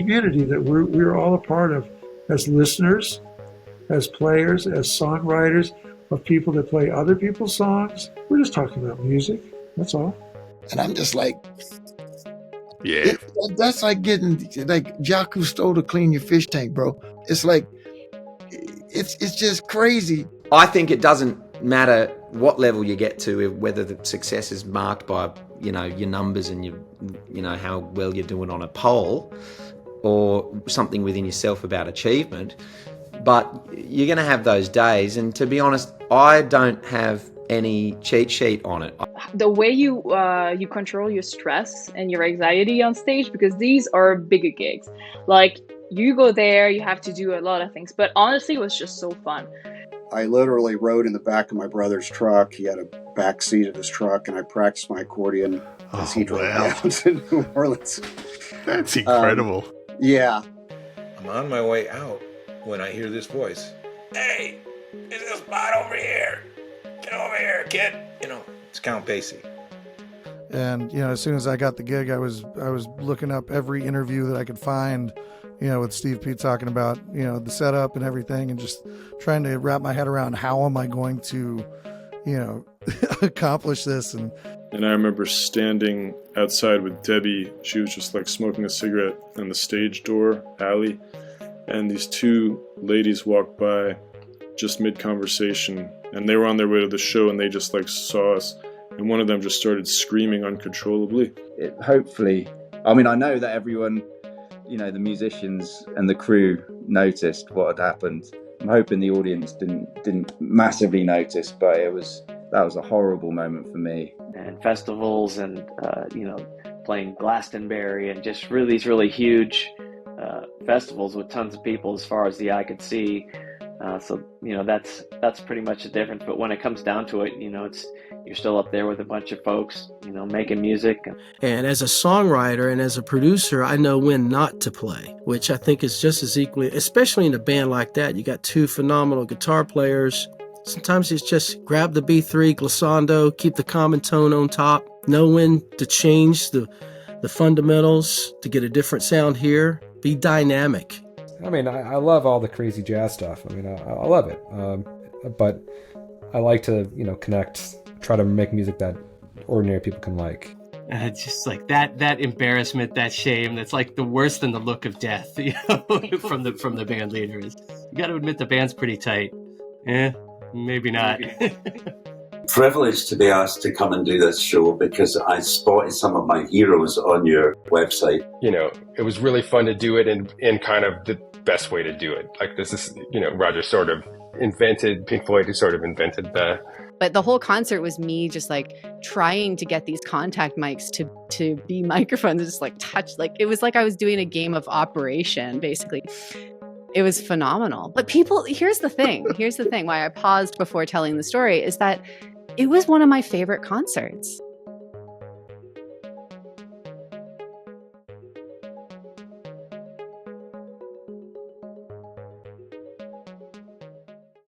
community that we're all a part of as listeners, as players, as songwriters, of people that play other people's songs. We're just talking about music. That's all. And I'm just like, yeah, that's like getting like Jacques Cousteau to clean your fish tank, bro. It's like, it's just crazy. I think it doesn't matter what level you get to, whether the success is marked by, you know, your numbers and you know, how well you're doing on a poll, or something within yourself about achievement. But you're going to have those days, and to be honest, I don't have any cheat sheet on it. The way you control your stress and your anxiety on stage, because these are bigger gigs. Like, you go there, you have to do a lot of things. But honestly, it was just so fun. I literally rode in the back of my brother's truck. He had a back seat of his truck, and I practiced my accordion as he drove down to New Orleans. That's incredible. Yeah. I'm on my way out when I hear this voice. Hey, there's a spot over here. Get over here, kid. You know, it's Count Basie. And, you know, as soon as I got the gig, I was looking up every interview that I could find, you know, with Steve P talking about, you know, the setup and everything, and just trying to wrap my head around how am I going to, you know, accomplish this. And I remember standing outside with Debbie. She was just like smoking a cigarette in the stage door alley. And these two ladies walked by just mid-conversation, and they were on their way to the show, and they just like saw us, and one of them just started screaming uncontrollably. Hopefully, I mean, I know that everyone, you know, the musicians and the crew noticed what had happened. I'm hoping the audience didn't massively notice, but that was a horrible moment for me. And festivals and, you know, playing Glastonbury and just these really huge festivals with tons of people as far as the eye could see. So, you know, that's pretty much the difference. But when it comes down to it, you know, you're still up there with a bunch of folks, you know, making music. And as a songwriter and as a producer, I know when not to play, which I think is just as equally, especially in a band like that. You got two phenomenal guitar players. Sometimes it's just grab the B3 glissando, keep the common tone on top, know when to change the fundamentals to get a different sound here, be dynamic. I mean, I love all the crazy jazz stuff. I mean, I love it. But I like to, you know, connect, try to make music that ordinary people can like. Just like that embarrassment, that shame, that's like the worse than the look of death, you know, from the band leaders. You got to admit the band's pretty tight. Maybe not. Privileged to be asked to come and do this show because I spotted some of my heroes on your website. You know, it was really fun to do it in kind of the best way to do it. Like, this is, you know, Roger sort of invented, Pink Floyd sort of invented the... But the whole concert was me just like trying to get these contact mics to be microphones, just like touch, like it was like I was doing a game of Operation, basically. It was phenomenal. But here's the thing why I paused before telling the story is that it was one of my favorite concerts.